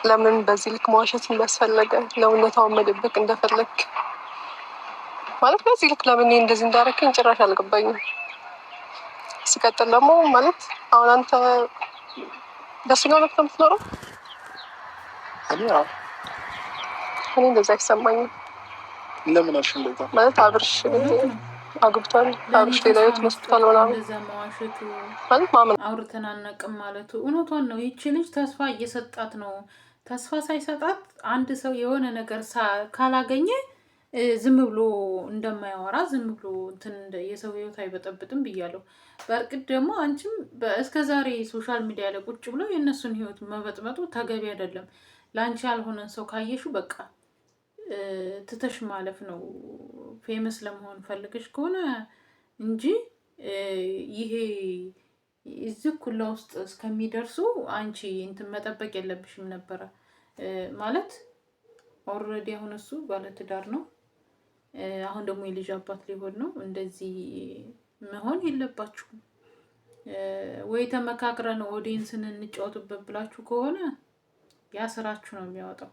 ለምን በዚህ ልክ መዋሸት እንዳስፈለገ ለእውነታውን መደበቅ እንደፈለግ ማለት በዚህ ልክ ለምን እንደዚህ እንዳረከኝ ጭራሽ አልገባኝም። ሲቀጥል ደግሞ ማለት አሁን አንተ ደስተኛ ሆነህ ነው የምትኖረው? እኔ እንደዛ አይሰማኝም። ለምን አልሽ እንደዛ? ማለት አብርሽ አግብቷል፣ አብርሽ ሌላ ህይወት መስጥቷል ምናምን እንደዛ መዋሸቱ ማለት ማመን አውርተን አናውቅም ማለቱ እውነቷን ነው። ይቺ ልጅ ተስፋ እየሰጣት ነው። ተስፋ ሳይሰጣት አንድ ሰው የሆነ ነገር ካላገኘ ዝም ብሎ እንደማያወራ ዝም ብሎ እንትን የሰው ህይወት አይበጠብጥም ብያለሁ። በእርግጥ ደግሞ አንቺም እስከ ዛሬ ሶሻል ሚዲያ ላይ ቁጭ ብለው የእነሱን ህይወት መበጥበጡ ተገቢ አይደለም። ለአንቺ ያልሆነን ሰው ካየሹ በቃ ትተሽ ማለፍ ነው። ፌመስ ለመሆን ፈልገሽ ከሆነ እንጂ ይሄ እዚህ ኩላ ውስጥ እስከሚደርሱ አንቺ እንትን መጠበቅ የለብሽም ነበረ። ማለት ኦልሬዲ አሁን እሱ ባለትዳር ነው። አሁን ደግሞ የልጅ አባት ሊሆን ነው። እንደዚህ መሆን የለባችሁም። ወይ ተመካክረን ኦዲየንስን እንጫወትበት ብላችሁ ከሆነ ያ ስራችሁ ነው የሚያወጣው።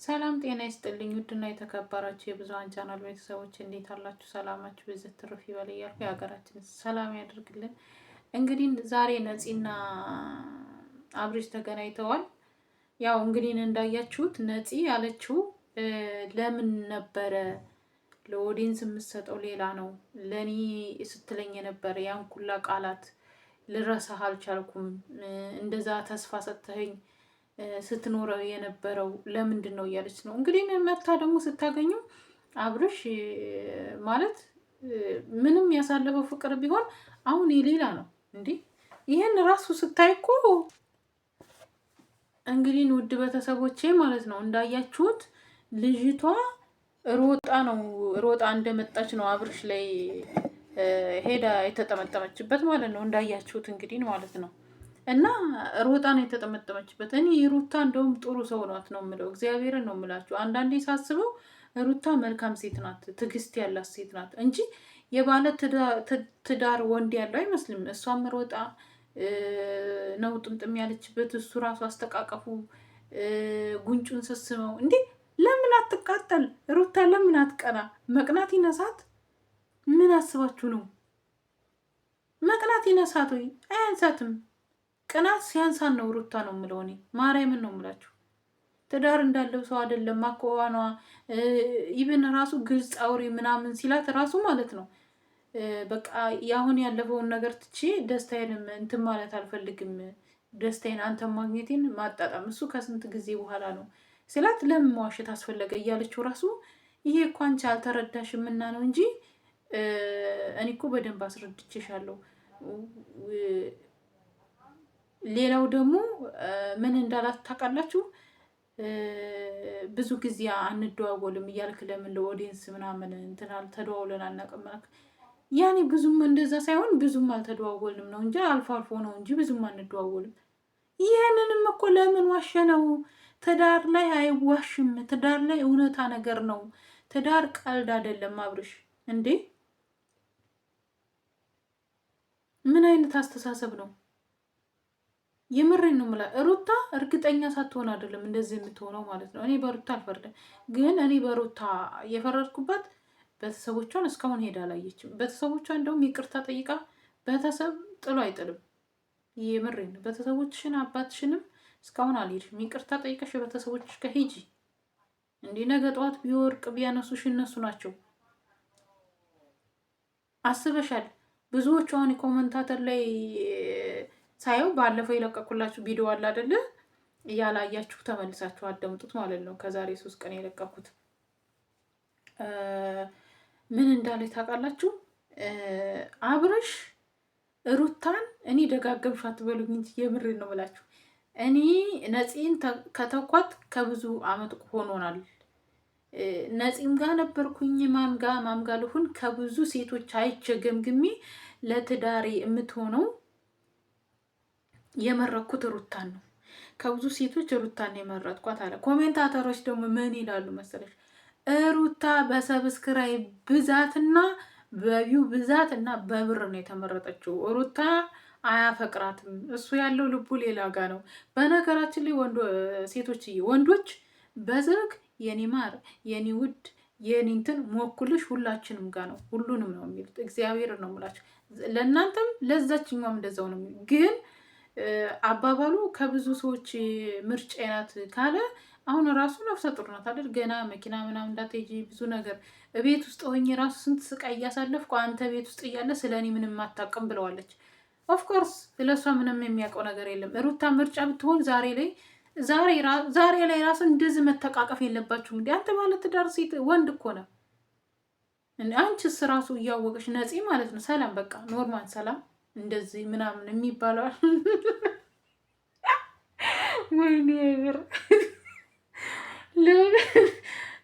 ሰላም ጤና ይስጥልኝ። ውድና የተከበራችሁ የብዙኃን ቻናል ቤተሰቦች እንዴት አላችሁ? ሰላማችሁ በዚህ ትርፍ ይበል እያልኩ የሀገራችን ሰላም ያደርግልን። እንግዲህ ዛሬ ነፂና አብርሽ ተገናኝተዋል። ያው እንግዲህ እንዳያችሁት ነፂ ያለችው ለምን ነበረ ለኦዲየንስ የምትሰጠው ሌላ ነው። ለኔ ስትለኝ የነበረ ያን ኩላ ቃላት ልረሳህ አልቻልኩም። እንደዛ ተስፋ ሰጥተኸኝ ስትኖረው የነበረው ለምንድን ነው እያለች ነው እንግዲህ መታ ደግሞ ስታገኙ አብርሽ ማለት ምንም ያሳለፈው ፍቅር ቢሆን አሁን የሌላ ነው እንዴ። ይህን ራሱ ስታይ እኮ እንግዲህ ውድ ቤተሰቦቼ ማለት ነው እንዳያችሁት ልጅቷ ሮጣ እንደመጣች ነው አብርሽ ላይ ሄዳ የተጠመጠመችበት ማለት ነው። እንዳያችሁት እንግዲህ ማለት ነው እና ሮጣ ነው የተጠመጠመችበት። እኔ ሩታ እንደውም ጥሩ ሰው ናት ነው የምለው። እግዚአብሔርን ነው የምላችሁ። አንዳንዴ ሳስበው ሩታ መልካም ሴት ናት፣ ትዕግስት ያላት ሴት ናት እንጂ የባለ ትዳር ወንድ ያለው አይመስልም። እሷም ሮጣ ነው ጥምጥም ያለችበት። እሱ ራሱ አስተቃቀፉ ጉንጩን ስስመው እንዴ። ለምን አትቃጠል ሩታ? ለምን አትቀና? መቅናት ይነሳት? ምን አስባችሁ ነው? መቅናት ይነሳት ወይ? አያንሳትም። ቅናት ሲያንሳን ነው ሩታ ነው የምለው እኔ ማርያምን ነው የምላችሁ። ትዳር እንዳለው ሰው አይደለም አኳኋኗ። ኢቭን ራሱ ግልጽ አውሪ ምናምን ሲላት ራሱ ማለት ነው በቃ ያሁን ያለፈውን ነገር ትቼ ደስታዬንም እንትን ማለት አልፈልግም፣ ደስታዬን አንተ ማግኘቴን ማጣጣም እሱ ከስንት ጊዜ በኋላ ነው ስላት ለምን መዋሸት አስፈለገ እያለችው ራሱ ይሄ እኮ አንቺ አልተረዳሽምና ነው እንጂ እኔ እኮ በደንብ አስረድቼሻለሁ። ሌላው ደግሞ ምን እንዳላት ታውቃላችሁ? ብዙ ጊዜ አንደዋወልም እያልክ ለምን ለኦዲየንስ ምናምን እንትናል ተደዋውለን አናውቅም። ያኔ ብዙም እንደዛ ሳይሆን ብዙም አልተደዋወልንም ነው እንጂ አልፎ አልፎ ነው እንጂ ብዙም አንደዋወልም። ይህንንም እኮ ለምን ዋሸ ነው? ትዳር ላይ አይዋሽም። ትዳር ላይ እውነታ ነገር ነው። ትዳር ቀልድ አይደለም። አብርሽ እንዴ ምን አይነት አስተሳሰብ ነው? የምሬን ነው የምላ። ሩታ እርግጠኛ ሳትሆን አይደለም እንደዚህ የምትሆነው ማለት ነው። እኔ በሩታ አልፈርድም፣ ግን እኔ በሩታ የፈረድኩባት ቤተሰቦቿን እስካሁን ሄዳ አላየችም። ቤተሰቦቿ እንደውም ይቅርታ ጠይቃ ቤተሰብ ጥሎ አይጥልም። የምሬን ነው። ቤተሰቦችሽን አባትሽንም እስካሁን አልሄድሽም። ይቅርታ ጠይቀሽ ቤተሰቦችሽ ከሂጂ እንዲህ ነገ ጠዋት ቢወርቅ ቢያነሱሽ እነሱ ናቸው። አስበሻል? ብዙዎቹ አሁን ኮመንታተር ላይ ሳየው ባለፈው የለቀኩላችሁ ቪዲዮ አለ አይደለ? ያላያችሁ ተመልሳችሁ አዳምጡት ማለት ነው። ከዛሬ 3 ቀን የለቀኩት ምን እንዳለ ታውቃላችሁ? አብርሽ ሩታን እኔ ደጋገብሽ አትበሉኝ እንጂ የምሬን ነው ብላችሁ እኔ ነፂን ከተኳት ከብዙ አመት ሆኖናል። ነፂም ጋር ነበርኩኝ ማምጋ ልሁን ከብዙ ሴቶች አይቼ ገምግሜ ለትዳሬ የምትሆነው የመረኩት ሩታን ነው። ከብዙ ሴቶች ሩታን የመረጥኳት አለ። ኮሜንታተሮች ደግሞ ምን ይላሉ መሰለሽ? ሩታ በሰብስክራይብ ብዛትና በቪው ብዛት እና በብር ነው የተመረጠችው። ሩታ አያፈቅራትም። እሱ ያለው ልቡ ሌላ ጋ ነው። በነገራችን ላይ ወንዶች በዝርግ የኔ ማር የኔ ውድ የኔ እንትን ሞኩልሽ ሁላችንም ጋ ነው፣ ሁሉንም ነው የሚሉት። እግዚአብሔር ነው የምላቸው። ለእናንተም ለዛችኛውም እንደዛው ነው። ግን አባባሉ ከብዙ ሰዎች ምርጫ ናት ካለ አሁን ራሱ ነፍሰ ጡር ናት አይደል? ገና መኪና ምናምን እንዳትሄጂ ብዙ ነገር ቤት ውስጥ ሆኜ ራሱ ስንት ስቃይ እያሳለፍኩ አንተ ቤት ውስጥ እያለ ስለ እኔ ምንም አታውቅም ብለዋለች። ኦፍኮርስ ስለሷ ምንም የሚያውቀው ነገር የለም። ሩታ ምርጫ ብትሆን ዛሬ ላይ ራሱ እንደዚህ መተቃቀፍ የለባችሁም። እንዲ አንተ ባለ ትዳር ሴት ወንድ እኮ ነው። አንቺስ ራሱ እያወቀች ነፂ ማለት ነው። ሰላም በቃ ኖርማል ሰላም እንደዚህ ምናምን የሚባለዋል። ወይኔ ብር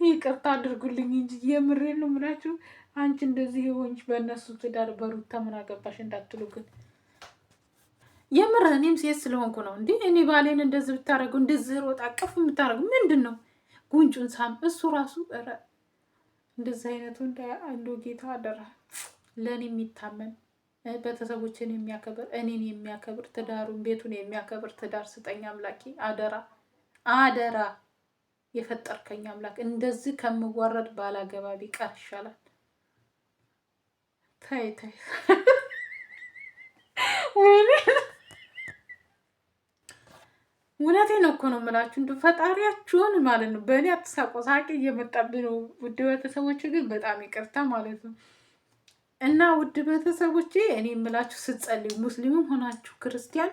ይቅርታ አድርጉልኝ እንጂ የምሬን ነው የምላችሁ። አንቺ እንደዚህ የሆንሽ በእነሱ ትዳር በሩታ ምን አገባሽ እንዳትሉ ግን የምር እኔም ሴት ስለሆንኩ ነው። እንዲህ እኔ ባሌን እንደዚህ ብታደረገው እንደዚህ ሮጥ አቀፍ የምታደረገው ምንድን ነው? ጉንጩን ሳም እሱ ራሱ እንደዚህ አይነቱ አንዱ ጌታ አደራ ለእኔ የሚታመን ቤተሰቦችን የሚያከብር እኔን የሚያከብር ትዳሩን ቤቱን የሚያከብር ትዳር ስጠኝ አምላኬ። አደራ አደራ የፈጠርከኝ አምላክ። እንደዚህ ከምዋረድ ባላገባ ቢቀር ይሻላል። ታይ ታይ እውነቴን እኮ ነው የምላችሁ። እንደ ፈጣሪያችሁን ማለት ነው። በእኔ አትሳቆ፣ ሳቂ እየመጣብኝ ነው። ውድ ቤተሰቦች ግን በጣም ይቅርታ ማለት ነው። እና ውድ ቤተሰቦቼ እኔ የምላችሁ ስትጸልዩ ሙስሊምም ሆናችሁ ክርስቲያን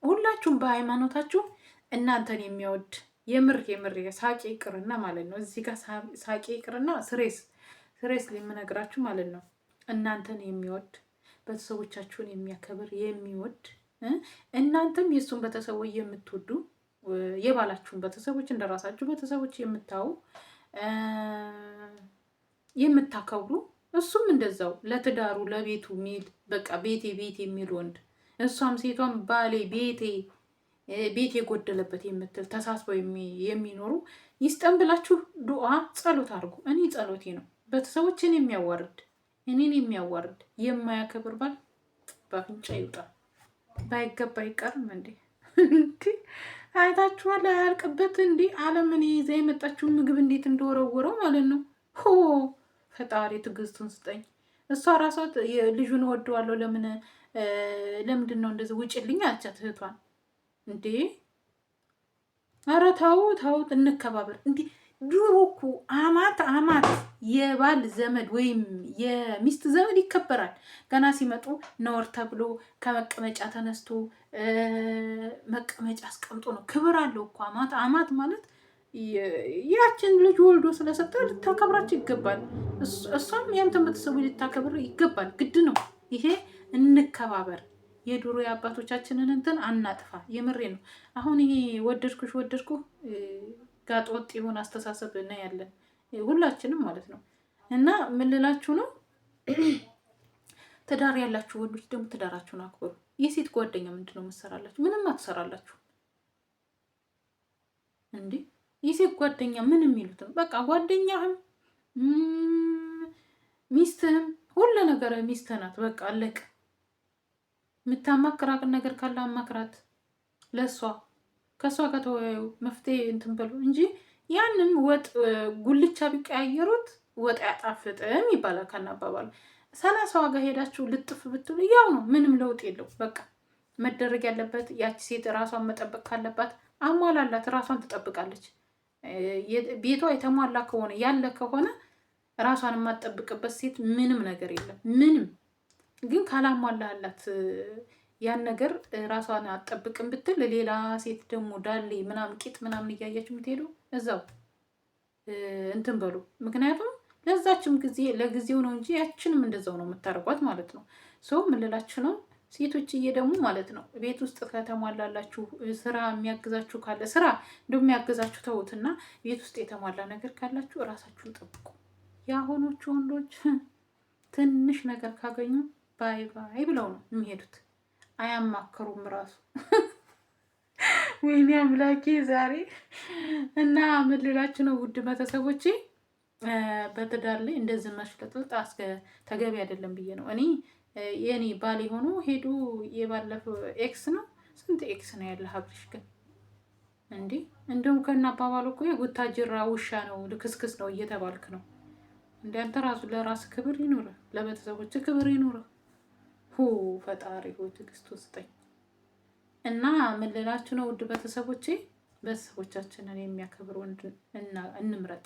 ሁላችሁም በሃይማኖታችሁ እናንተን የሚያወድ የምር ሳቂ ይቅርና ማለት ነው። እዚህ ጋር ሳቂ ይቅርና ስሬስ የምነግራችሁ ማለት ነው። እናንተን የሚወድ ቤተሰቦቻችሁን የሚያከብር የሚወድ እናንተም የእሱን ቤተሰቦች የምትወዱ የባላችሁን ቤተሰቦች እንደራሳችሁ ቤተሰቦች የምታዩ የምታከብሩ እሱም እንደዛው ለትዳሩ ለቤቱ ሚል በቃ ቤቴ የሚል ወንድ እሷም ሴቷም ባሌ ቤቴ የጎደለበት የምትል ተሳስበው የሚኖሩ ይስጠን ብላችሁ ዱዓ ጸሎት አድርጉ። እኔ ጸሎቴ ነው ቤተሰቦችን የሚያዋርድ እኔን የሚያዋርድ የማያከብር ባል በአፍንጫ ይውጣል። ባይገባ አይቀርም እንዴ? አይታችኋል? አያልቅበት እንዴ? ዓለምን ይዛ የመጣችውን ምግብ እንዴት እንደወረወረው ማለት ነው። ሆ ፈጣሪ ትዕግስቱን ስጠኝ። እሷ ራሷ ልጁን እወደዋለሁ ለምንድን ነው እንደዚህ ውጭልኝ አልቻት እህቷን። እንዴ ኧረ ተው እንከባበር እንዴ። ድሮ እኮ አማት የባል ዘመድ ወይም የሚስት ዘመድ ይከበራል። ገና ሲመጡ ነወር ተብሎ ከመቀመጫ ተነስቶ መቀመጫ አስቀምጦ ነው። ክብር አለው እኮ አማት ማለት ያችን ልጅ ወልዶ ስለሰጠ ልታከብራቸው ይገባል። እሷም ያንተን ቤተሰቡ ልታከብር ይገባል። ግድ ነው ይሄ። እንከባበር። የድሮ የአባቶቻችንን እንትን አናጥፋ። የምሬ ነው። አሁን ይሄ ወደድኩ ጋጥ ወጥ የሆነ አስተሳሰብ ነው ያለን ሁላችንም ማለት ነው። እና ምን ልላችሁ ነው፣ ትዳር ያላችሁ ወንዶች ደግሞ ትዳራችሁን አክብሩ። የሴት ጓደኛ ምንድነው የምትሰራላችሁ? ምንም አትሰራላችሁ እንዴ። የሴት ጓደኛ ምን የሚሉትም በቃ ጓደኛህም ሚስትህም ሁሉ ነገር ሚስትህ ናት። በቃ አለቀ። የምታማክራት ነገር ካለ አማክራት። ለእሷ ከእሷ ጋር ተወያዩ፣ መፍትሄ እንትን በሉ እንጂ ያንን ወጥ ጉልቻ ቢቀያየሩት ወጥ አያጣፍጥም ይባላል ከናባባሉ። 30 ዋጋ ሄዳችሁ ልጥፍ ብትሉ ያው ነው፣ ምንም ለውጥ የለው። በቃ መደረግ ያለበት ያቺ ሴት ራሷን መጠበቅ ካለባት አሟላላት፣ ራሷን ትጠብቃለች። ቤቷ የተሟላ ከሆነ ያለ ከሆነ ራሷን የማትጠብቅበት ሴት ምንም ነገር የለም። ምንም ግን ካላሟላላት ያን ነገር ራሷን አትጠብቅም ብትል ሌላ ሴት ደግሞ ዳሌ ምናምን ቂጥ ምናምን እያያችሁ የምትሄዱ እዛው እንትን በሉ። ምክንያቱም ለዛችም ጊዜ ለጊዜው ነው እንጂ ያችንም እንደዛው ነው የምታደርጓት ማለት ነው። ሰው ምልላችሁ ነው ሴቶችዬ ደግሞ ማለት ነው ቤት ውስጥ ከተሟላላችሁ ስራ የሚያግዛችሁ ካለ ስራ እንደሚያግዛችሁ ተውትና ቤት ውስጥ የተሟላ ነገር ካላችሁ እራሳችሁን ጠብቁ። የአሁኖቹ ወንዶች ትንሽ ነገር ካገኙ ባይ ባይ ብለው ነው የሚሄዱት። አያማከሩም ራሱ። ወይኔ አምላኬ ዛሬ እና ምን ልላችሁ ነው ውድ ቤተሰቦቼ፣ በትዳር ላይ እንደዚህ መሽለጥለጥ ተገቢ አይደለም ብዬ ነው እኔ የኔ ባል የሆኑ ሄዱ የባለፈው ኤክስ ነው። ስንት ኤክስ ነው ያለ አብርሽ ግን እንዴ! እንደውም ከና አባባሉ እኮ የጉታጅራ ውሻ ነው ልክስክስ ነው እየተባልክ ነው እንዴ! አንተ ራሱ ለራስ ክብር ይኑር፣ ለቤተሰቦች ክብር ይኑር። ፈጣሪ ሆይ ትዕግስት ውስጠኝ እና ምን ልላችሁ ነው ውድ ቤተሰቦቼ፣ ቤተሰቦቻችንን የሚያከብር ወንድ እንምረጥ።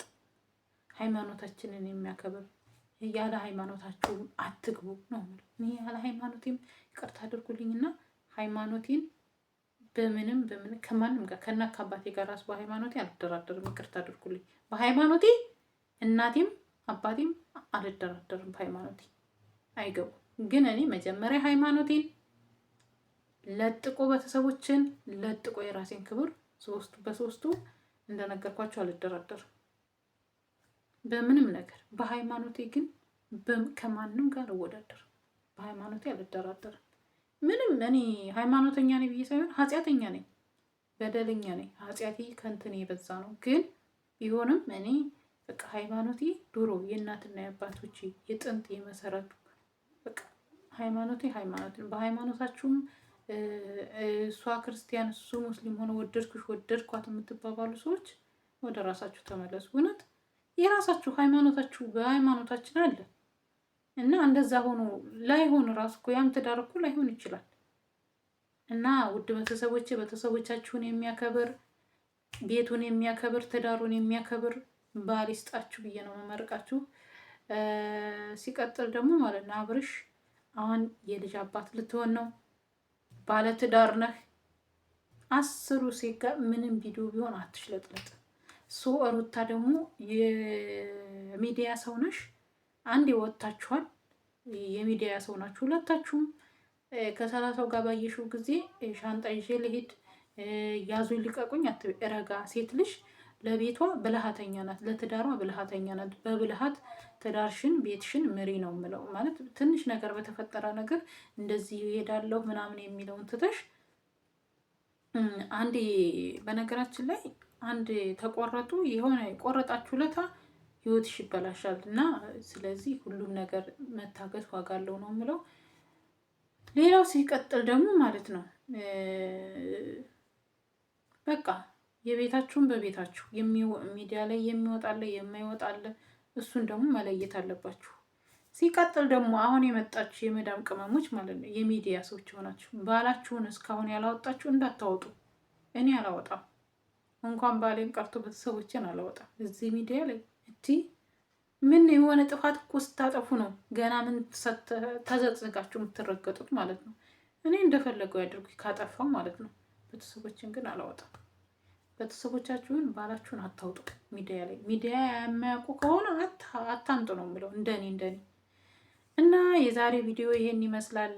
ሃይማኖታችንን የሚያከብር ያለ ሃይማኖታችሁ አትግቡ ነው። እኔ ያለ ሃይማኖቴም ይቅርታ አድርጉልኝና ሃይማኖቴን በምን ከማንም ጋር ከእናት ከአባቴ ጋር ራሱ በሃይማኖቴ አልደራደርም። ይቅርታ አድርጉልኝ። በሃይማኖቴ እናቴም አባቴም አልደራደርም። በሃይማኖቴ አይገቡ። ግን እኔ መጀመሪያ ሃይማኖቴን ለጥቆ ቤተሰቦችን ለጥቆ የራሴን ክብር በሶስቱ እንደነገርኳቸው አልደራደርም በምንም ነገር። በሃይማኖቴ ግን ከማንም ጋር አልወዳደርም። በሃይማኖቴ አልደራደርም። ምንም እኔ ሃይማኖተኛ ነኝ ብዬ ሳይሆን ኃጢአተኛ ነኝ፣ በደለኛ ነኝ። ኃጢአቴ ከንትን የበዛ ነው። ግን ቢሆንም እኔ በቃ ሃይማኖቴ ድሮ የእናትና የአባቶቼ የጥንት የመሰረቱ በቃ ሃይማኖቴ ሃይማኖትን በሃይማኖታችሁም እሷ ክርስቲያን እሱ ሙስሊም ሆነ ወደድኩሽ ወደድኳት የምትባባሉ ሰዎች ወደ ራሳችሁ ተመለሱ። እውነት የራሳችሁ ሃይማኖታችሁ በሃይማኖታችን አለ እና እንደዛ ሆኖ ላይሆን ራሱ እኮ ያም ትዳር እኮ ላይሆን ይችላል። እና ውድ ቤተሰቦቼ ቤተሰቦቻችሁን የሚያከብር ቤቱን የሚያከብር ትዳሩን የሚያከብር ባል ይስጣችሁ ብዬ ነው መመርቃችሁ። ሲቀጥል ደግሞ ማለት ነው አብርሽ አሁን የልጅ አባት ልትሆን ነው፣ ባለ ትዳር ነህ። 10 ሴት ጋር ምንም ቪዲዮ ቢሆን አትሽለጥለጥ። ሩታ ደግሞ የሚዲያ ሰው ነሽ። አንድ ወጥታችኋል፣ የሚዲያ ሰው ናችሁ ሁለታችሁም። ከ30 ጋር ባየሽው ጊዜ ሻንጣ ይዤ ልሄድ ያዙ ልቀቁኝ አትበይ። ረጋ ሴት ልጅ ለቤቷ ብልሃተኛ ናት፣ ለትዳሯ ብልሃተኛ ናት። በብልሃት ትዳርሽን ቤትሽን ምሪ ነው የምለው። ማለት ትንሽ ነገር በተፈጠረ ነገር እንደዚህ ይሄዳለሁ ምናምን የሚለውን ትተሽ አንዴ በነገራችን ላይ አንድ ተቆረጡ የሆነ ቆረጣችሁ ለታ ህይወትሽ ይበላሻል። እና ስለዚህ ሁሉም ነገር መታገስ ዋጋ አለው ነው የምለው። ሌላው ሲቀጥል ደግሞ ማለት ነው በቃ የቤታችሁን በቤታችሁ ሚዲያ ላይ የሚወጣለ የማይወጣለ እሱን ደግሞ መለየት አለባችሁ። ሲቀጥል ደግሞ አሁን የመጣችሁ የመዳም ቅመሞች ማለት ነው የሚዲያ ሰዎች ሆናችሁ ባላችሁን እስካሁን ያላወጣችሁ እንዳታወጡ። እኔ አላወጣም፣ እንኳን ባሌን ቀርቶ ቤተሰቦችን አላወጣም እዚህ ሚዲያ ላይ። ምን የሆነ ጥፋት እኮ ስታጠፉ ነው ገና ምን ተዘቅዝቃችሁ የምትረገጡት ማለት ነው። እኔ እንደፈለገው ያድርጉ ካጠፋው ማለት ነው። ቤተሰቦችን ግን አላወጣም። ቤተሰቦቻችሁን ባላችሁን አታውጡ ሚዲያ ላይ። ሚዲያ የማያውቁ ከሆነ አታምጡ ነው የምለው እንደኔ እና የዛሬ ቪዲዮ ይሄን ይመስላል።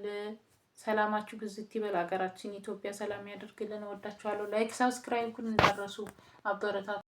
ሰላማችሁ ብዝት ይበል። ሀገራችን ኢትዮጵያ ሰላም ያደርግልን። እወዳችኋለሁ። ላይክ ሰብስክራይብ እንዳትረሱ፣ አበረታቱ።